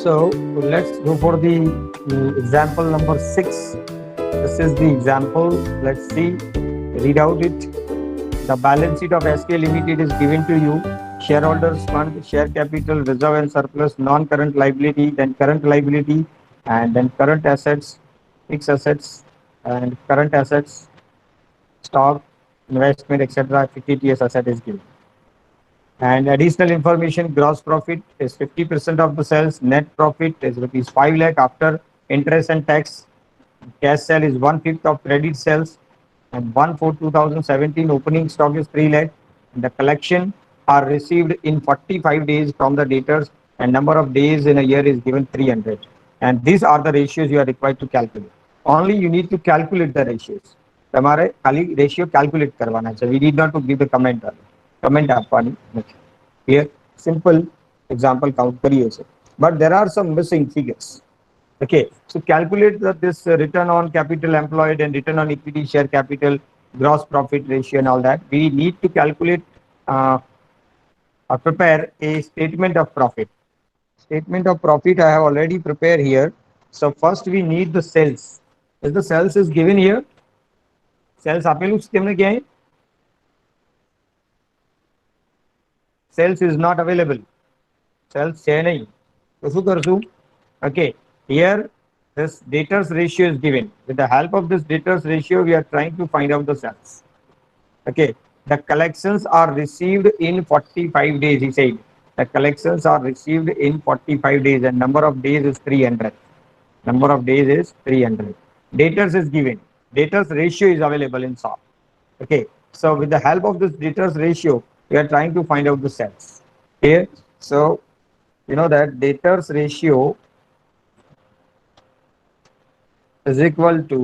So let's go for the example number 6. This is the example. Let's see, read out it. The balance sheet of SK Limited is given to you. Shareholders fund, share capital, reserve and surplus, non-current liability, then current liability, and then current assets, fixed assets, and current assets, stock, investment, etc. FTTS asset is given. And additional information, gross profit is 50% of the sales, net profit is rupees 5 lakh after interest and tax. Cash sale is 1/5 of credit sales, and 1/4/2017 opening stock is 3 lakh. And the collection are received in 45 days from the debtors, and number of days in a year is given 300. And these are the ratios you are required to calculate. Only you need to calculate the ratios. તમારે ખાલી ratio calculate કરવાના છે. We need not to give the comment. Comment આપવાની નથી. Here simple example count કરીએ છે. But there are some missing figures. Okay, so calculate this return on capital employed and return on equity, share capital, gross profit ratio, and all that. We need to calculate or prepare a statement of profit. Statement of profit I have already prepared here. So first we need the sales. Is the sales is given here? Sales આપેલું છે તેમને ક્યાંય? Sales is not available. Sales છે નહીં. તો શું કરશું? Okay, here this debtors ratio is given. With the help of this debtors ratio, we are trying to find out the sales. Okay, the collections are received in 45 days, he said. The collections are received in 45 days and number of days is 300. Number of days is 300. Debtors is given. Debtors ratio is available in SOP. Okay, so with the help of this debtors ratio, we are trying to find out the sales. Okay, so you know that debtors ratio is equal to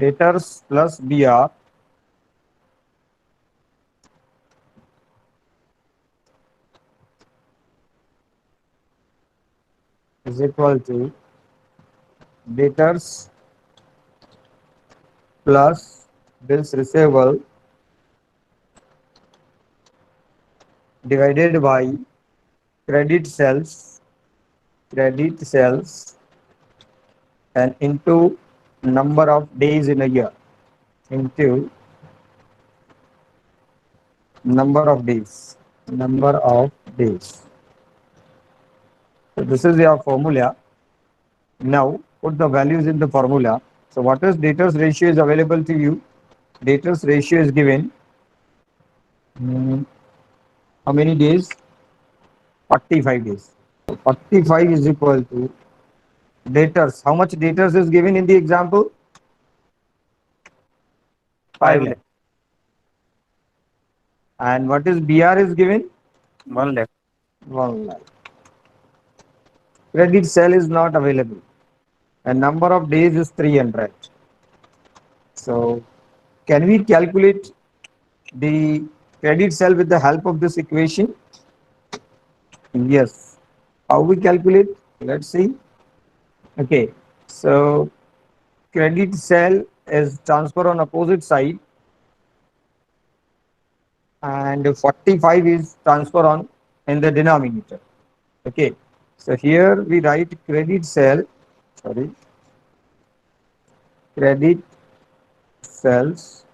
debtors plus BR is equal to debtors plus bills receivable divided by credit sales and into number of days in a year into number of days. So this is your formula. Now put the values in the formula. So what is debtors ratio is available to you? Debtors ratio is given. How many days? 45 days. So 45 is equal to debtors. How much debtors is given in the example? 5 lakh. And what is BR is given? 1 lakh. 1 lakh. Credit sale is not available. And number of days is 300. So can we calculate the credit sale with the help of this equation? Yes. How we calculate? Let's see. Okay, so credit sale is transfer on opposite side and 45 is transfer on in the denominator. Okay, so here we write credit sale, credit sales.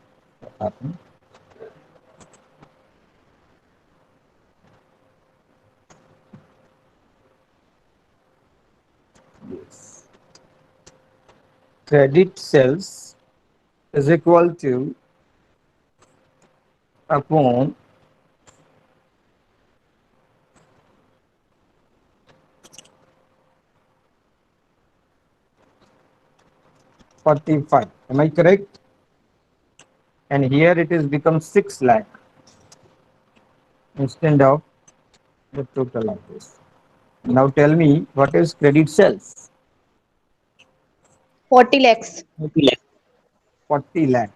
Yes. Credit sales is equal to upon $45. Am I correct? And here it is become 6 lakh instead of the total like this. Now tell me what is credit sales? 40 lakhs. 40 lakh.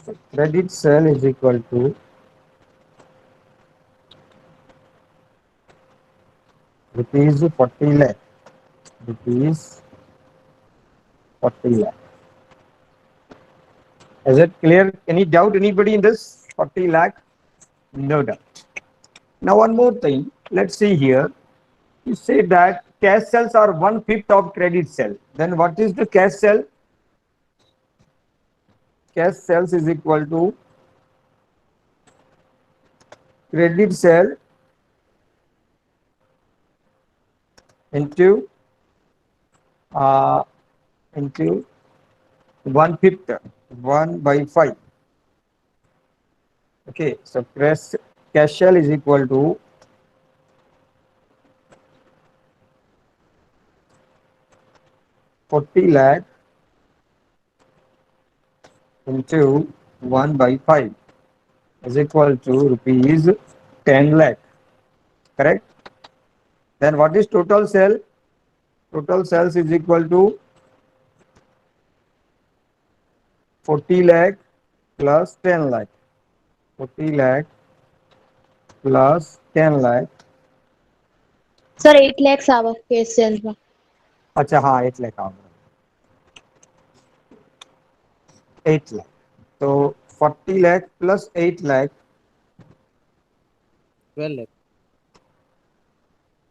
So credit sale is equal to rupees 40 lakh. Rupees 40 lakh. Is it clear? Any doubt anybody in this? 40 lakh? No doubt. Now one more thing. Let's see here. You say that cash cells are 1/5 of credit cell. Then what is the cash cell? Cash cells is equal to credit cell into uh, into 1/5, 1/5. Okay, so cash shell is equal to 40 lakh into 1/5 is equal to rupees 10 lakh. Correct? Then what is total sale? Total sales is equal to 40 lakh plus 10 lakh. 40 lakh plus 10 lakh. Sir, 8 lakhs our case sales में. अच्छा हाँ 8 lakh आ गया 8 lakh. तो 40 lakh plus 8 lakh 12 lakh.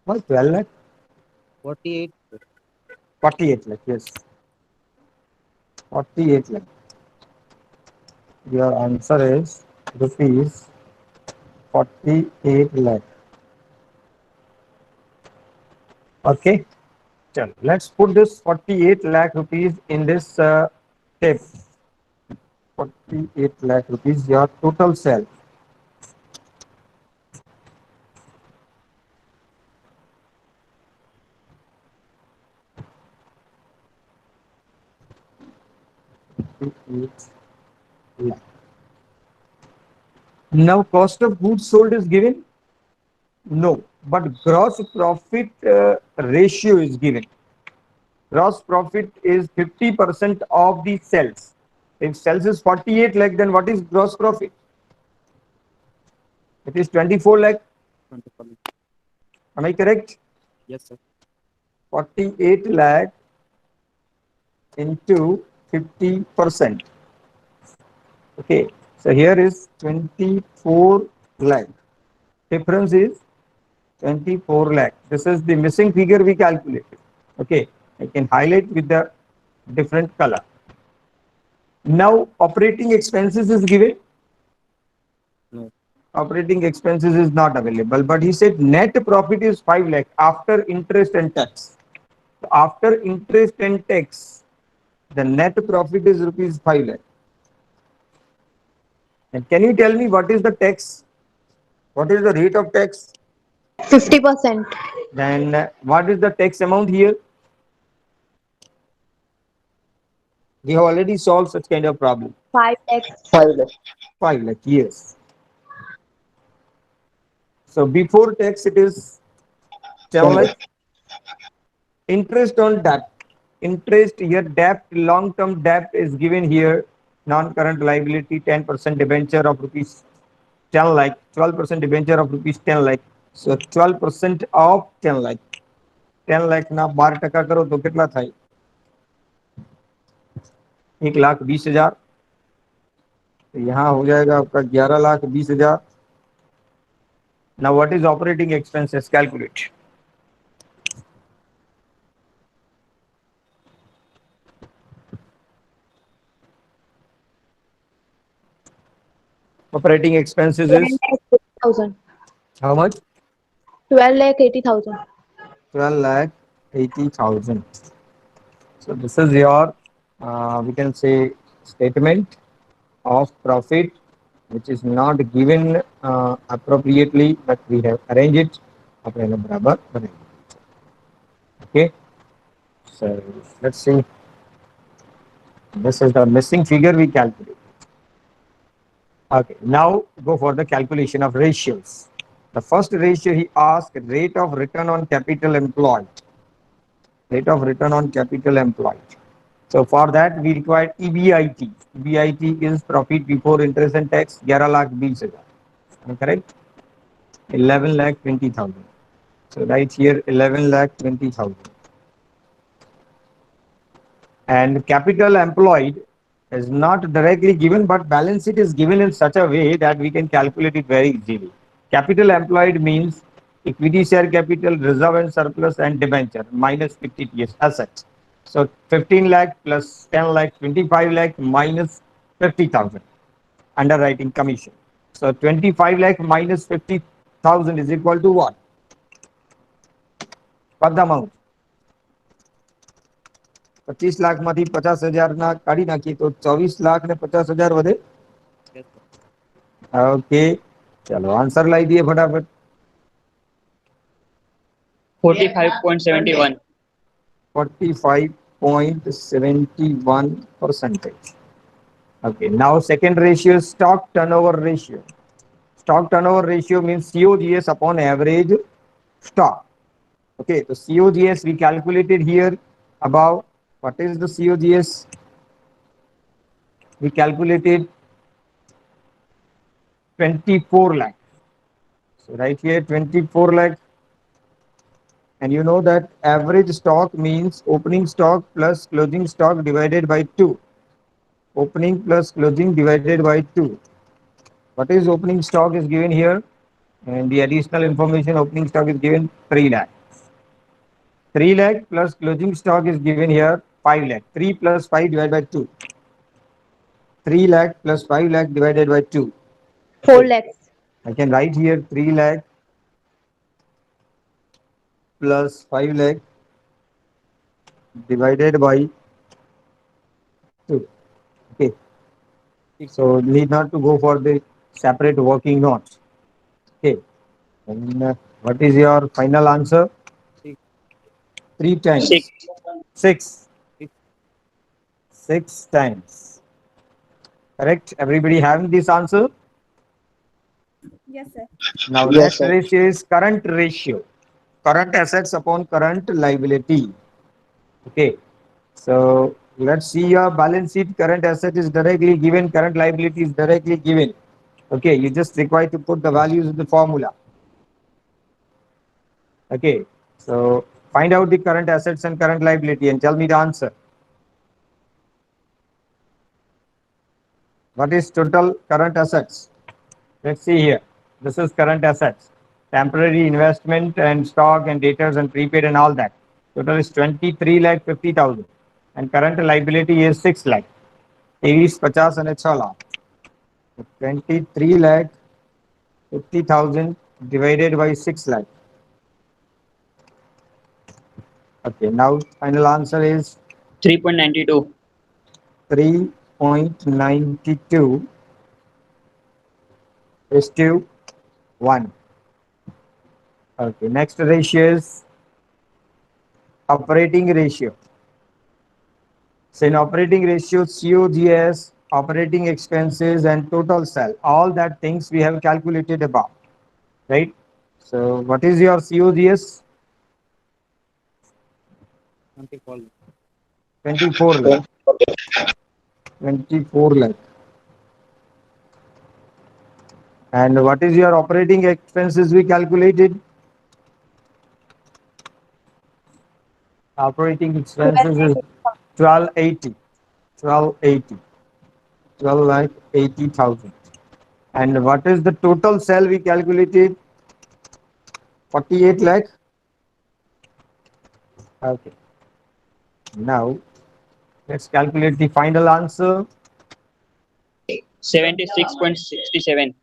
was 12 lakh 48. 48 lakh, yes, 48 lakh. Your answer is rupees 48 lakh. Okay, chalo, let's put this 48 lakh rupees in this tape. 48 lakh rupees your total sale. Now cost of goods sold is given? No, but gross profit ratio is given. Gross profit is 50% of the sales. If sales is 48 lakh, then what is gross profit? It is 24 lakh. 24 lakh. Am I correct? Yes, sir. 48 lakh into 50%. Okay, so here is 24 lakh. Difference is 24 lakh. This is the missing figure we calculated. Okay, I can highlight with the different color. Now operating expenses is given. No. Operating expenses is not available, but he said net profit is 5 lakh after interest and tax. So after interest and tax, the net profit is rupees 5 lakh. And can you tell me what is the tax? What is the rate of tax? 50%. Then what is the tax amount here? We have already solved such kind of problem. 5 lakhs. 5 lakh, yes. So before tax it is 10 lakh. Interest on debt. Interest here, debt, long-term debt is given here. Non-current liability 10% debenture of rupees 10 lakh, 12% debenture of rupees 10 lakh. So 12% of 10 lakh. 10 lakh ना 12% करो तो कितना था? 1,20,000. तो यहाँ हो जाएगा आपका 11,20,000. Now what is operating expenses? Calculate. Operating expenses 12 is lakh 80,000. how much? 12 lakh 80,000. 12,80,000. So this is your, we can say, statement of profit, which is not given appropriately, but we have arranged it. Okay. So let's see. This is the missing figure we calculate. Okay. Now go for the calculation of ratios. The first ratio he asked, rate of return on capital employed. Rate of return on capital employed. So for that we require EBIT. EBIT is profit before interest and tax. 11,20,000. Am I correct? 11,20,000. So right here 11,20,000. And capital employed is not directly given, but balance sheet is given in such a way that we can calculate it very easily. Capital employed means equity share capital, reserve and surplus and debenture minus 50 TS assets. So 15 lakh plus 10 lakh, 25 lakh minus 50,000 underwriting commission. So 25 lakh minus 50,000 is equal to what? What the amount? 25 લાખમાંથી 50,000 ના કાઢી નાખીએ તો 24 લાખ ને 50,000 વધે. Yes, sir. Okay, ચલો answer લાવી દઈએ ફટાફટ. 45.71. 45.71 percentage. Okay, now second ratio is stock turnover ratio. Stock turnover ratio means COGS upon average stock. Okay, so COGS we calculated here above. What is the COGS? We calculated 24 lakh. So right here 24 lakh. And you know that average stock means opening stock plus closing stock divided by 2. Opening plus closing divided by 2. What is opening stock is given here, and the additional information opening stock is given 3 lakh. 3 lakh plus closing stock is given here 5 lakh. 3 plus 5 divided by 2. 3 lakh plus 5 lakh divided by 2. 4 lakhs. I can write here 3 lakh plus 5 lakh divided by 2. Okay. So need not to go for the separate working notes. Okay. And what is your final answer? 6. 3 times. 6. 6. 6. 6 times. Correct? Everybody having this answer? Yes, sir. Now Yes, next sir. ratio is current ratio. Current assets upon current liability. Okay. So let's see your balance sheet. Current asset is directly given. Current liability is directly given. Okay. You just require to put the values in the formula. Okay. So find out the current assets and current liability and tell me the answer. What is total current assets? Let's see here. This is current assets. Temporary investment and stock and debtors and prepaid and all that. Total is 23 lakh 50,000. And current liability is 6 lakh. 23 50 and 6 lakh. 23 lakh 50,000 divided by 6 lakh. Okay, now final answer is 3.92. 3.92 is to 1. Okay, next ratio is operating ratio. So in operating ratio, COGS, operating expenses and total sale, all that things we have calculated above, right? So what is your COGS? 24 lakh. 24 lakh. 24 lakh. And what is your operating expenses we calculated? Operating expenses is 1280. 1280. 12 lakh 80,000. And what is the total sale we calculated? 48 lakh. Okay. Now let's calculate the final answer. 76.67.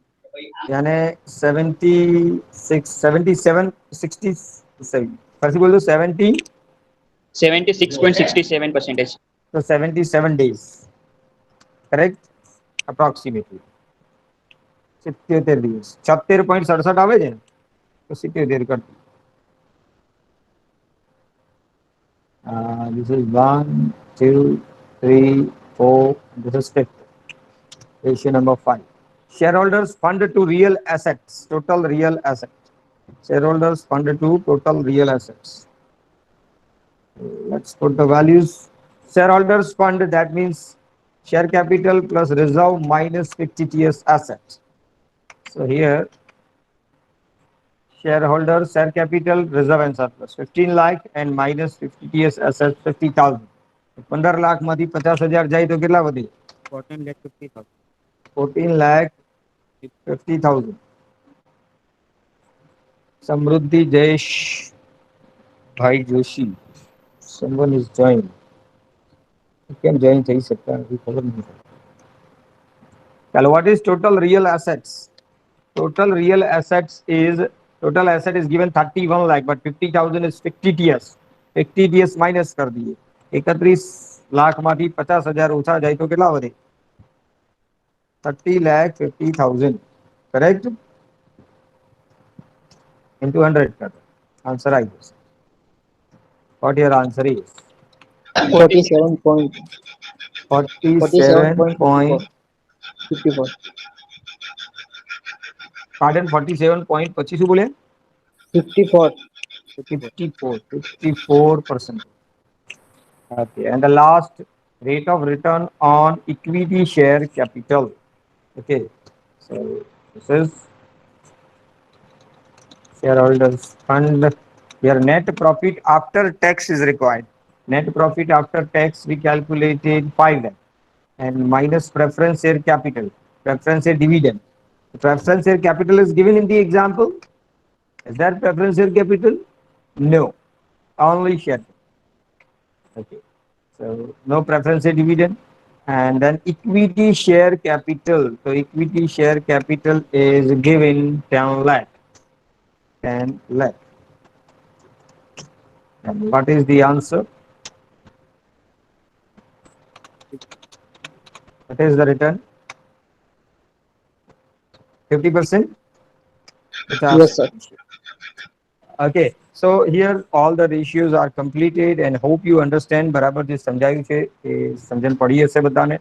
यानी 76, 77, 67. First बोल दो 70. 76.67%. So 77 days. Correct? Approximately. 77 દિવસ. 76.67 આવે છે ને તો 77 કરતું. This is 1, 2, 3, 4. This is fifth. Ratio number 5. Shareholders fund to real assets. Total real assets. Shareholders fund to total real assets. Let's put the values. Shareholders fund, that means share capital plus reserve minus 50 TS assets. So here shareholders share capital, reserve and surplus 15 lakh and minus 50 TS assets 50,000. 15 લાખમાંથી 50,000 જાય તો કેટલા વધે? 14,50,000. 14,50,000. સમૃદ્ધિ જયેશ ભાઈ Joshi, someone is joined. કેમ join થઈ શકતા નથી ખબર નહીં. ચાલો, what is total real assets? Total real assets is, total asset is given 31 lakh, but 50,000 is fictitious. Fictitious minus कर दिए. 31 लाख माથી 50,000 ઓછા જાય તો કેટલા વધે? 30,50,000. Correct? Into 100 कर दो. Answer आई जैसे. What your answer is? 47 point 47 54. pardon, 47 point પછી શું બોલે? 54. 54%. Okay, and the last, rate of return on equity share capital. Okay, so this is shareholders fund. Your net profit after tax is required. Net profit after tax we calculated 5 lakh and minus preference share capital, preference share dividend. Preference share capital is given in the example. Is that preference share capital? No, only share. Okay, so no preference share dividend. And then equity share capital. So equity share capital is given 10 lakh. 10 lakh. And what is the answer? What is the return? 50%? Yes, sir. Okay, so here all the ratios are completed and hope you understand. બરાબર જે સમજાયું છે એ સમજણ પડી હશે બધાને.